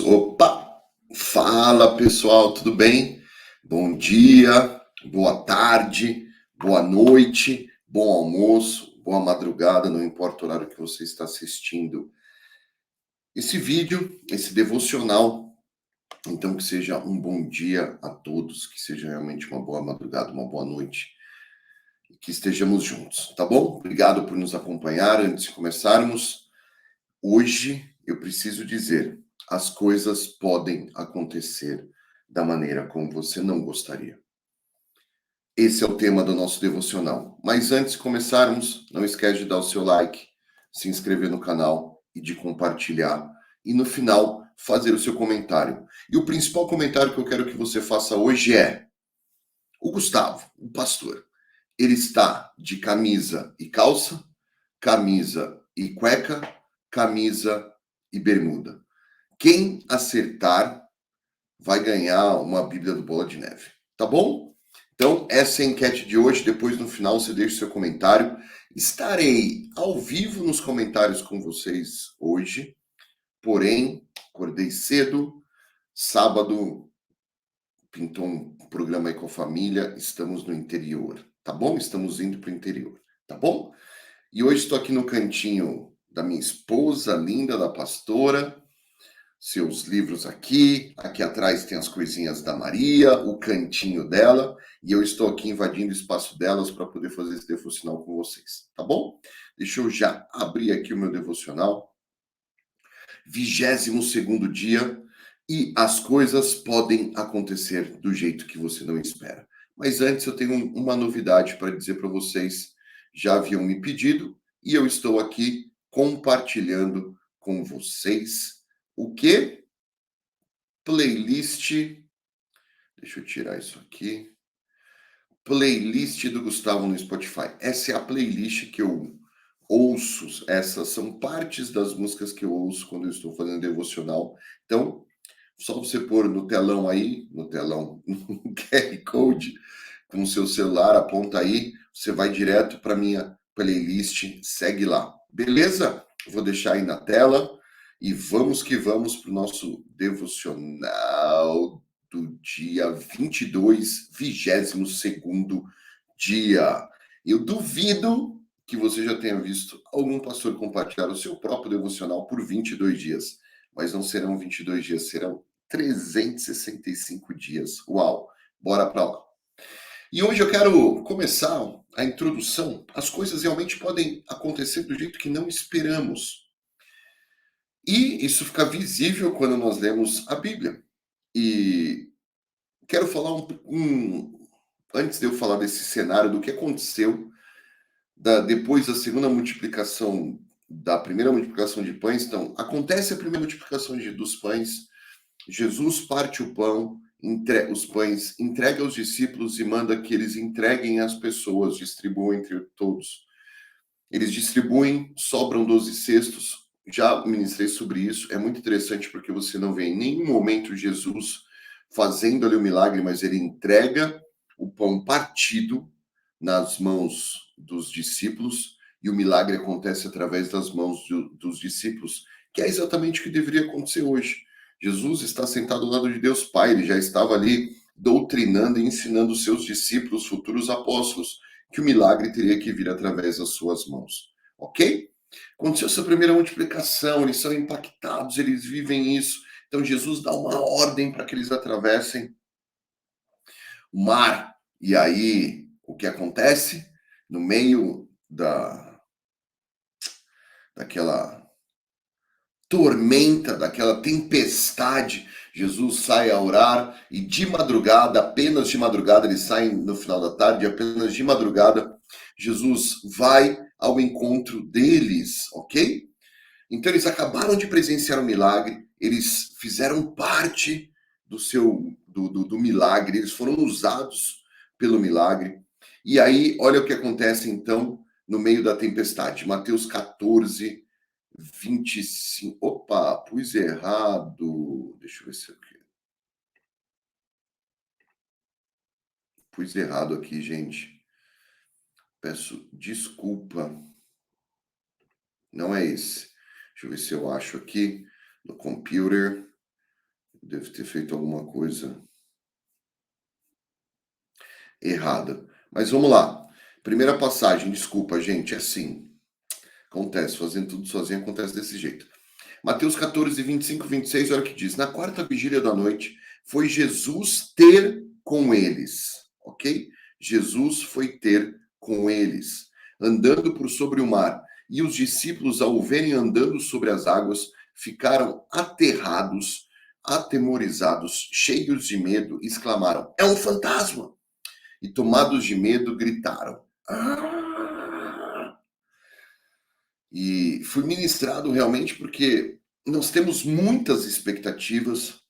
Opa! Fala pessoal, tudo bem? Bom dia, boa tarde, boa noite, bom almoço, boa madrugada, não importa o horário que você está assistindo esse vídeo, esse devocional. Então, que seja um bom dia a todos, que seja realmente uma boa madrugada, uma boa noite, e que estejamos juntos, tá bom? Obrigado por nos acompanhar. Antes de começarmos, hoje eu preciso dizer, as coisas podem acontecer da maneira como você não gostaria. Esse é o tema do nosso devocional. Mas antes de começarmos, não esquece de dar o seu like, se inscrever no canal e de compartilhar. E no final, fazer o seu comentário. E o principal comentário que eu quero que você faça hoje é: o Gustavo, o pastor, ele está de camisa e calça, camisa e cueca, camisa e bermuda. Quem acertar vai ganhar uma Bíblia do Bola de Neve, tá bom? Então, essa é a enquete de hoje. Depois, no final, você deixa o seu comentário. Estarei ao vivo nos comentários com vocês hoje, porém, acordei cedo, sábado, pintou um programa aí com a família, estamos no interior, tá bom? Estamos indo para o interior, tá bom? E hoje estou aqui no cantinho da minha esposa, linda, da pastora, seus livros aqui. Aqui atrás tem as coisinhas da Maria, o cantinho dela, e eu estou aqui invadindo o espaço delas para poder fazer esse devocional com vocês, tá bom? Deixa eu já abrir aqui o meu devocional. 22º dia, e as coisas podem acontecer do jeito que você não espera. Mas antes eu tenho uma novidade para dizer para vocês. Já haviam me pedido e eu estou aqui compartilhando com vocês o que? Playlist. Deixa eu tirar isso aqui. Playlist do Gustavo no Spotify. Essa é a playlist que eu ouço. Essas são partes das músicas que eu ouço quando eu estou fazendo devocional. Então, só você pôr no telão aí, no telão, no QR Code, com o seu celular, aponta aí, você vai direto para minha playlist, segue lá. Beleza? Vou deixar aí na tela e vamos que vamos para o nosso devocional do dia 22, 22º dia. Eu duvido que você já tenha visto algum pastor compartilhar o seu próprio devocional por 22 dias. Mas não serão 22 dias, serão 365 dias. Uau! Bora para lá. E hoje eu quero começar a introdução. As coisas realmente podem acontecer do jeito que não esperamos. E isso fica visível quando nós lemos a Bíblia. E quero falar antes de eu falar desse cenário, do que aconteceu depois da segunda multiplicação, da primeira multiplicação de pães. Então, acontece a primeira multiplicação dos pães, Jesus parte o pão, os pães, entrega aos discípulos e manda que eles entreguem às pessoas, distribuam entre todos. Eles distribuem, sobram 12 cestos. Já ministrei sobre isso. É muito interessante porque você não vê em nenhum momento Jesus fazendo ali o milagre, mas ele entrega o pão partido nas mãos dos discípulos, e o milagre acontece através das mãos dos discípulos, que é exatamente o que deveria acontecer hoje. Jesus está sentado ao lado de Deus Pai, ele já estava ali doutrinando e ensinando os seus discípulos, futuros apóstolos, que o milagre teria que vir através das suas mãos. Ok? Aconteceu essa primeira multiplicação, eles são impactados, eles vivem isso. Então Jesus dá uma ordem para que eles atravessem o mar. E aí, o que acontece? No meio daquela tormenta, daquela tempestade, Jesus sai a orar, e de madrugada, apenas de madrugada, eles saem no final da tarde, apenas de madrugada, Jesus vai ao encontro deles, ok? Então eles acabaram de presenciar um milagre, eles fizeram parte do milagre, eles foram usados pelo milagre. E aí, olha o que acontece então no meio da tempestade. Mateus 14, 25. Opa, pus errado. Deixa eu ver se eu pus errado aqui, gente. Peço desculpa. Não é esse. Deixa eu ver se eu acho aqui no computer. Devo ter feito alguma coisa errada. Mas vamos lá. Primeira passagem, desculpa, gente, é assim. Acontece, fazendo tudo sozinho acontece desse jeito. Mateus 14, 25, 26, olha o que diz. Na quarta vigília da noite, foi Jesus ter com eles, ok? Jesus foi ter com eles, andando por sobre o mar. E os discípulos, ao o verem andando sobre as águas, ficaram aterrados, atemorizados, cheios de medo, exclamaram: é um fantasma! E tomados de medo, gritaram. Ah! E fui ministrado realmente porque nós temos muitas expectativas,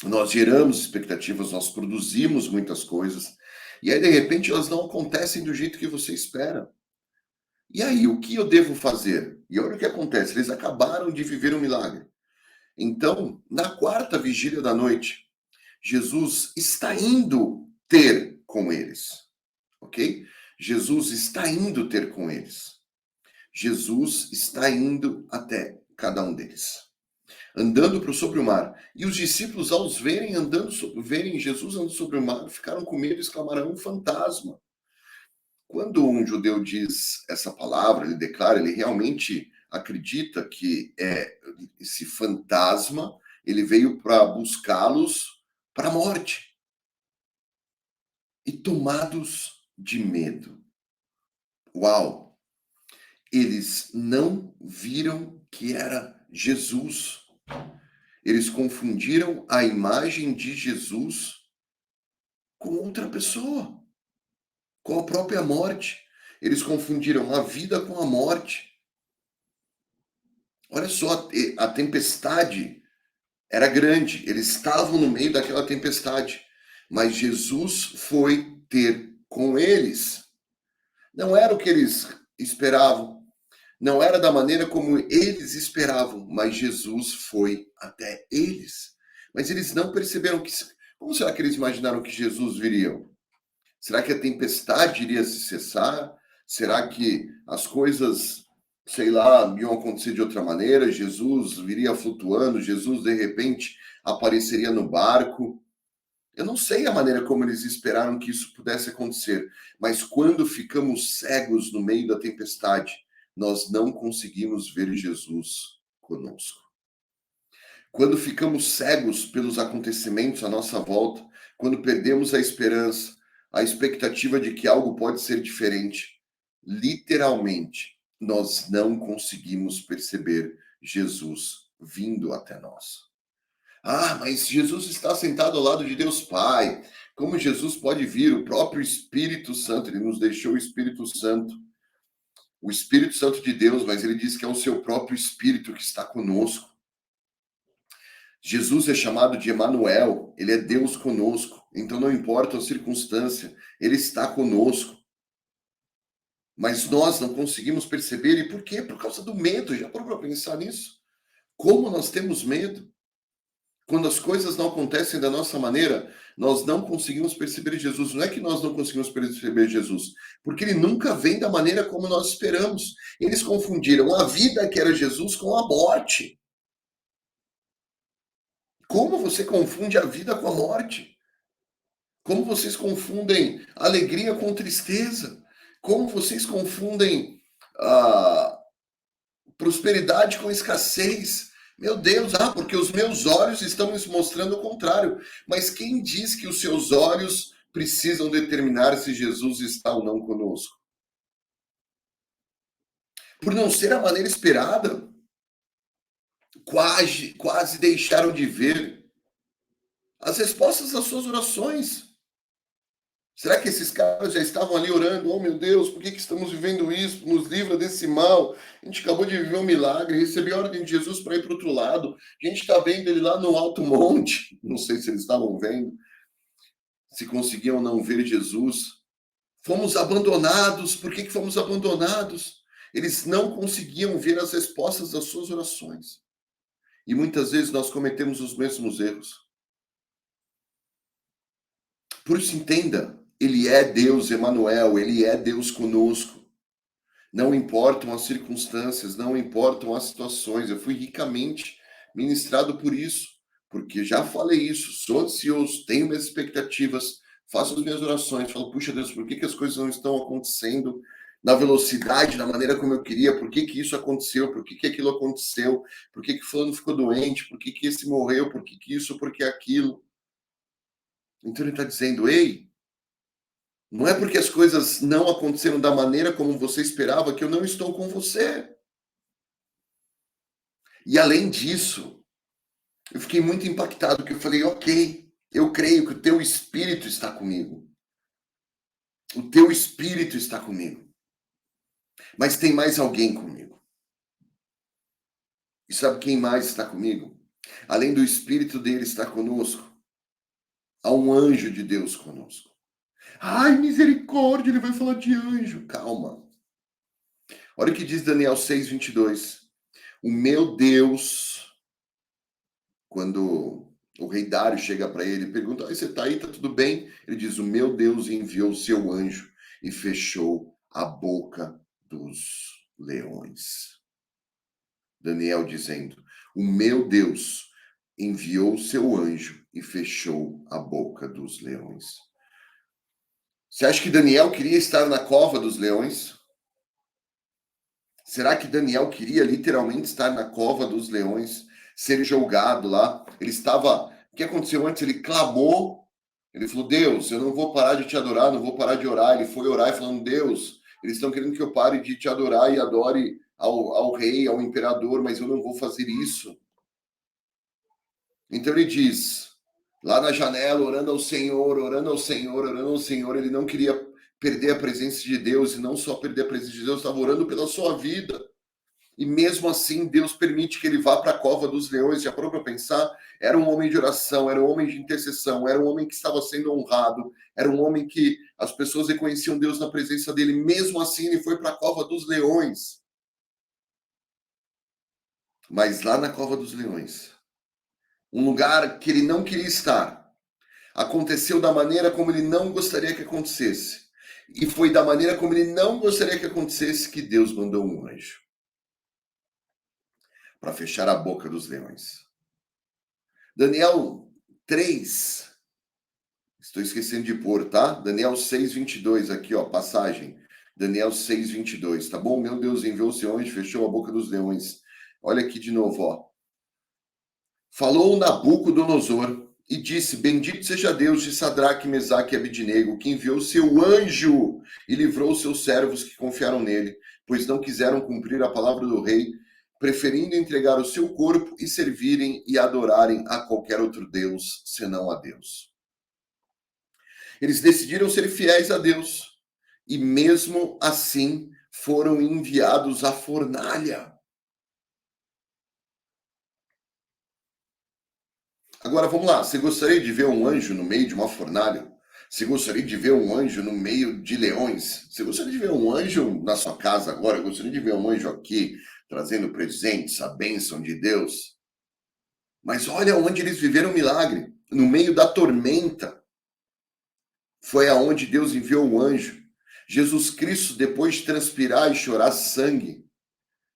nós geramos expectativas, nós produzimos muitas coisas, e aí de repente elas não acontecem do jeito que você espera. E aí, o que eu devo fazer? E olha o que acontece, eles acabaram de viver um milagre. Então, na quarta vigília da noite, Jesus está indo ter com eles, ok? Jesus está indo ter com eles. Jesus está indo até cada um deles, andando sobre o mar. E os discípulos, ao os verem verem Jesus andando sobre o mar, ficaram com medo e exclamaram: "É um fantasma." Quando um judeu diz essa palavra, ele declara, ele realmente acredita que esse fantasma, ele veio para buscá-los para a morte. E tomados de medo. Uau! Eles não viram que era Jesus. Eles confundiram a imagem de Jesus com outra pessoa, com a própria morte. Eles confundiram a vida com a morte. Olha só, a tempestade era grande, eles estavam no meio daquela tempestade, mas Jesus foi ter com eles. Não era o que eles esperavam, não era da maneira como eles esperavam, mas Jesus foi até eles. Mas eles não perceberam que. Como será que eles imaginaram que Jesus viria? Será que a tempestade iria se cessar? Será que as coisas, sei lá, iam acontecer de outra maneira? Jesus viria flutuando, Jesus de repente apareceria no barco? Eu não sei a maneira como eles esperaram que isso pudesse acontecer, mas quando ficamos cegos no meio da tempestade, nós não conseguimos ver Jesus conosco. Quando ficamos cegos pelos acontecimentos à nossa volta, quando perdemos a esperança, a expectativa de que algo pode ser diferente, literalmente, nós não conseguimos perceber Jesus vindo até nós. Ah, mas Jesus está sentado ao lado de Deus Pai. Como Jesus pode vir? O próprio Espírito Santo, ele nos deixou o Espírito Santo de Deus, mas ele diz que é o seu próprio Espírito que está conosco. Jesus é chamado de Emanuel, ele é Deus conosco. Então não importa a circunstância, ele está conosco. Mas nós não conseguimos perceber, e por quê? Por causa do medo. Já parou para pensar nisso? Como nós temos medo? Quando as coisas não acontecem da nossa maneira, nós não conseguimos perceber Jesus. Não é que nós não conseguimos perceber Jesus, porque ele nunca vem da maneira como nós esperamos. Eles confundiram a vida, que era Jesus, com a morte. Como você confunde a vida com a morte? Como vocês confundem alegria com tristeza? Como vocês confundem prosperidade com escassez? Meu Deus, porque os meus olhos estão nos mostrando o contrário. Mas quem diz que os seus olhos precisam determinar se Jesus está ou não conosco? Por não ser a maneira esperada, quase deixaram de ver as respostas às suas orações. Será que esses caras já estavam ali orando? Oh, meu Deus, por que estamos vivendo isso? Nos livra desse mal. A gente acabou de viver um milagre, recebi a ordem de Jesus para ir para o outro lado. A gente está vendo ele lá no alto monte. Não sei se eles estavam vendo, se conseguiam não ver Jesus. Fomos abandonados. Por que fomos abandonados? Eles não conseguiam ver as respostas das suas orações. E muitas vezes nós cometemos os mesmos erros. Por isso, entenda, ele é Deus, Emanuel, ele é Deus conosco. Não importam as circunstâncias, não importam as situações. Eu fui ricamente ministrado por isso. porque já falei isso, sou ansioso, tenho minhas expectativas, faço as minhas orações, falo, puxa Deus, por que que as coisas não estão acontecendo na velocidade, da maneira como eu queria? Por que que isso aconteceu? Por que que aquilo aconteceu? Por que que fulano ficou doente? Por que que esse morreu? Por que que isso? Por que aquilo? Então ele está dizendo, ei, não é porque as coisas não aconteceram da maneira como você esperava que eu não estou com você. E além disso, eu fiquei muito impactado, porque eu falei, ok, eu creio que o teu espírito está comigo. O teu espírito está comigo. Mas tem mais alguém comigo. E sabe quem mais está comigo? Além do espírito dele estar conosco, há um anjo de Deus conosco. Ai, misericórdia, ele vai falar de anjo. Calma. Olha o que diz Daniel 6:22. O meu Deus, quando o rei Dário chega para ele e pergunta, você está aí, está tudo bem? Ele diz, o meu Deus enviou o seu anjo e fechou a boca dos leões. Daniel dizendo, o meu Deus enviou o seu anjo e fechou a boca dos leões. Você acha que Daniel queria estar na cova dos leões? Será que Daniel queria literalmente estar na cova dos leões, ser julgado lá? Ele estava. O que aconteceu antes? Ele clamou. Ele falou: Deus, eu não vou parar de te adorar, não vou parar de orar. Ele foi orar e falando: Deus, eles estão querendo que eu pare de te adorar e adore ao rei, ao imperador, mas eu não vou fazer isso. Então ele diz, lá na janela, orando ao Senhor, orando ao Senhor, orando ao Senhor, ele não queria perder a presença de Deus, e não só perder a presença de Deus, estava orando pela sua vida. E mesmo assim, Deus permite que ele vá para a cova dos leões. Já parou para pensar? Era um homem de oração, era um homem de intercessão, era um homem que estava sendo honrado, era um homem que as pessoas reconheciam Deus na presença dele. Mesmo assim, ele foi para a cova dos leões. Mas lá na cova dos leões, um lugar que ele não queria estar, aconteceu da maneira como ele não gostaria que acontecesse. E foi da maneira como ele não gostaria que acontecesse que Deus mandou um anjo para fechar a boca dos leões. Daniel 3, estou esquecendo de pôr, tá? Daniel 6:22 aqui, ó, passagem. Daniel 6:22, tá bom? Meu Deus enviou o seu anjo, fechou a boca dos leões. Olha aqui de novo, ó. Falou Nabucodonosor e disse: Bendito seja Deus de Sadraque, Mesaque e Abidnego, que enviou seu anjo e livrou os seus servos que confiaram nele, pois não quiseram cumprir a palavra do rei, preferindo entregar o seu corpo e servirem e adorarem a qualquer outro Deus, senão a Deus. Eles decidiram ser fiéis a Deus e mesmo assim foram enviados à fornalha. Agora vamos lá, você gostaria de ver um anjo no meio de uma fornalha? Você gostaria de ver um anjo no meio de leões? Você gostaria de ver um anjo na sua casa agora? Gostaria de ver um anjo aqui trazendo presentes, a bênção de Deus? Mas olha onde eles viveram o milagre, no meio da tormenta. Foi aonde Deus enviou o anjo. Jesus Cristo, depois de transpirar e chorar sangue,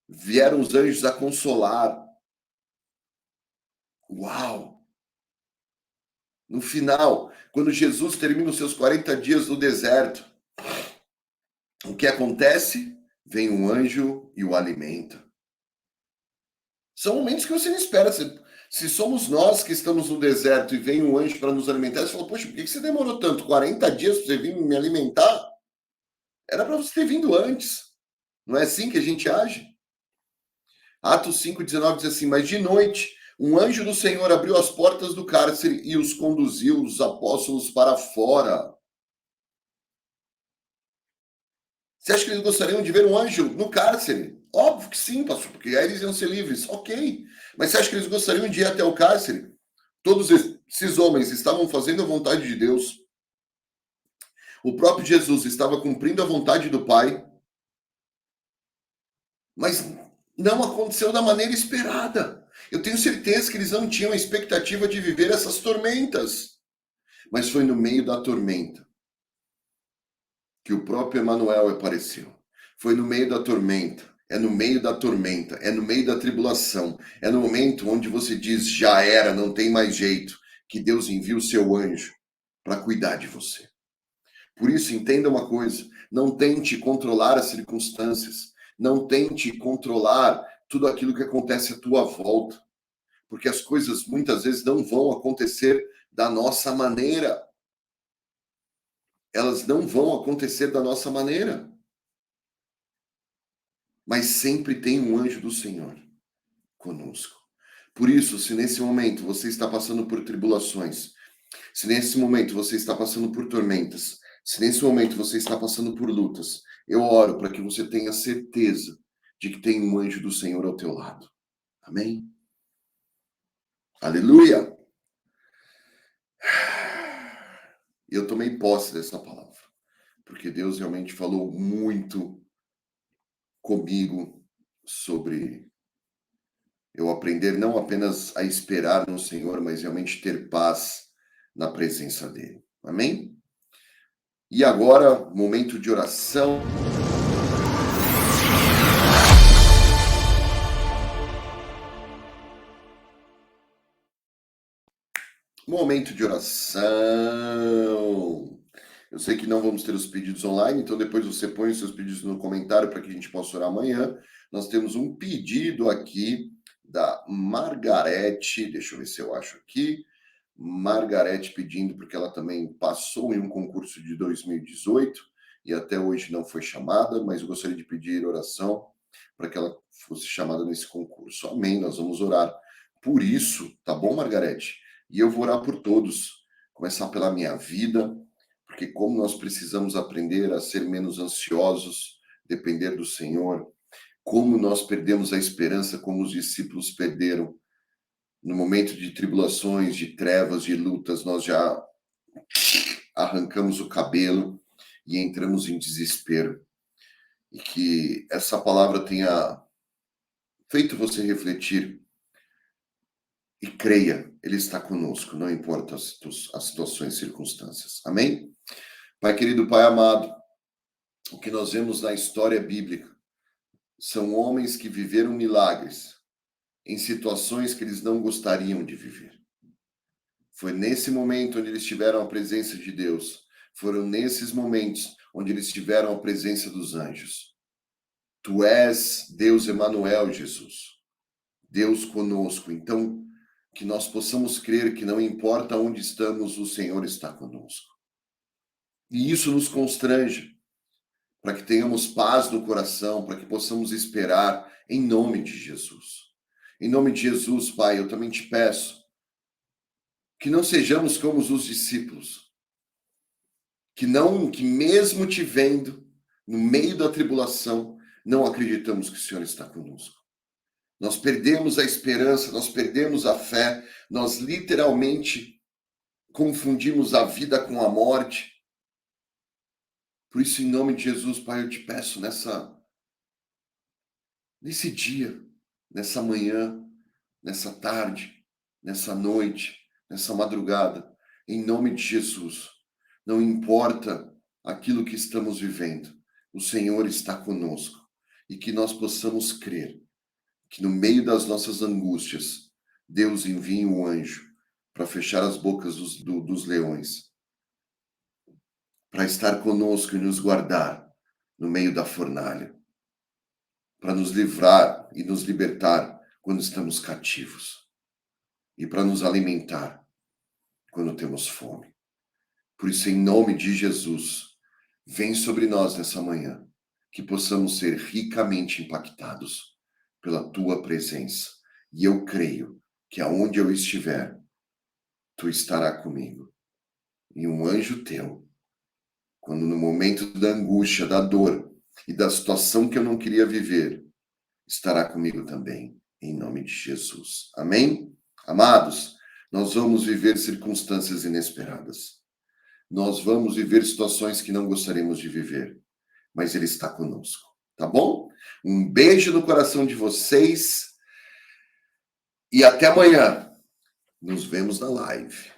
vieram os anjos a consolar. Uau! No final, quando Jesus termina os seus 40 dias no deserto, o que acontece? Vem um anjo e o alimenta. São momentos que você não espera. Se somos nós que estamos no deserto e vem um anjo para nos alimentar, você fala, poxa, por que você demorou tanto? 40 dias para você vir me alimentar? Era para você ter vindo antes. Não é assim que a gente age? Atos 5:19 diz assim, mas de noite, um anjo do Senhor abriu as portas do cárcere e os conduziu, os apóstolos, para fora. Você acha que eles gostariam de ver um anjo no cárcere? Óbvio que sim, pastor, porque aí eles iam ser livres. Ok. Mas você acha que eles gostariam de ir até o cárcere? Todos esses homens estavam fazendo a vontade de Deus. O próprio Jesus estava cumprindo a vontade do Pai. Mas não aconteceu da maneira esperada. Eu tenho certeza que eles não tinham a expectativa de viver essas tormentas. Mas foi no meio da tormenta que o próprio Emanuel apareceu. Foi no meio da tormenta. é no meio da tormenta, é no meio da tribulação, é no momento onde você diz já era, não tem mais jeito, que Deus envia o seu anjo para cuidar de você. Por isso, entenda uma coisa, não tente controlar as circunstâncias, não tente controlar tudo aquilo que acontece à tua volta, porque as coisas muitas vezes não vão acontecer da nossa maneira. Elas não vão acontecer da nossa maneira. Mas sempre tem um anjo do Senhor conosco. Por isso, se nesse momento você está passando por tribulações, se nesse momento você está passando por tormentas, se nesse momento você está passando por lutas, eu oro para que você tenha certeza de que tem um anjo do Senhor ao teu lado. Amém? Aleluia! Eu tomei posse dessa palavra, porque Deus realmente falou muito comigo sobre eu aprender não apenas a esperar no Senhor, mas realmente ter paz na presença dele. Amém? E agora, momento de oração. Momento de oração. Eu sei que não vamos ter os pedidos online, então depois você põe os seus pedidos no comentário para que a gente possa orar amanhã. Nós temos um pedido aqui da Margarete, deixa eu ver se eu acho aqui. Margarete pedindo, porque ela também passou em um concurso de 2018 e até hoje não foi chamada, mas eu gostaria de pedir oração para que ela fosse chamada nesse concurso. Amém, nós vamos orar por isso, tá bom, Margarete? E eu vou orar por todos, começar pela minha vida, porque como nós precisamos aprender a ser menos ansiosos, depender do Senhor, como nós perdemos a esperança, como os discípulos perderam, no momento de tribulações, de trevas, de lutas, nós já arrancamos o cabelo e entramos em desespero. E que essa palavra tenha feito você refletir e creia, Ele está conosco, não importa as situações e circunstâncias. Amém? Pai querido, Pai amado, o que nós vemos na história bíblica são homens que viveram milagres em situações que eles não gostariam de viver. Foi nesse momento onde eles tiveram a presença de Deus. Foram nesses momentos onde eles tiveram a presença dos anjos. Tu és Deus Emanuel, Jesus. Deus conosco. Então, que nós possamos crer que não importa onde estamos, o Senhor está conosco. E isso nos constrange, para que tenhamos paz no coração, para que possamos esperar em nome de Jesus. Em nome de Jesus, Pai, eu também te peço que não sejamos como os discípulos, que mesmo te vendo no meio da tribulação, não acreditamos que o Senhor está conosco. Nós perdemos a esperança, nós perdemos a fé, nós literalmente confundimos a vida com a morte. Por isso, em nome de Jesus, Pai, eu te peço nesse dia, nessa manhã, nessa tarde, nessa noite, nessa madrugada, em nome de Jesus, não importa aquilo que estamos vivendo, o Senhor está conosco e que nós possamos crer que no meio das nossas angústias, Deus envia um anjo para fechar as bocas dos leões, para estar conosco e nos guardar no meio da fornalha, para nos livrar e nos libertar quando estamos cativos e para nos alimentar quando temos fome. Por isso, em nome de Jesus, vem sobre nós nessa manhã, que possamos ser ricamente impactados pela tua presença. E eu creio que aonde eu estiver, tu estará comigo. E um anjo teu, quando no momento da angústia, da dor e da situação que eu não queria viver, estará comigo também, em nome de Jesus. Amém? Amados, nós vamos viver circunstâncias inesperadas. Nós vamos viver situações que não gostaríamos de viver, mas Ele está conosco, tá bom? Um beijo no coração de vocês e até amanhã. Nos vemos na live.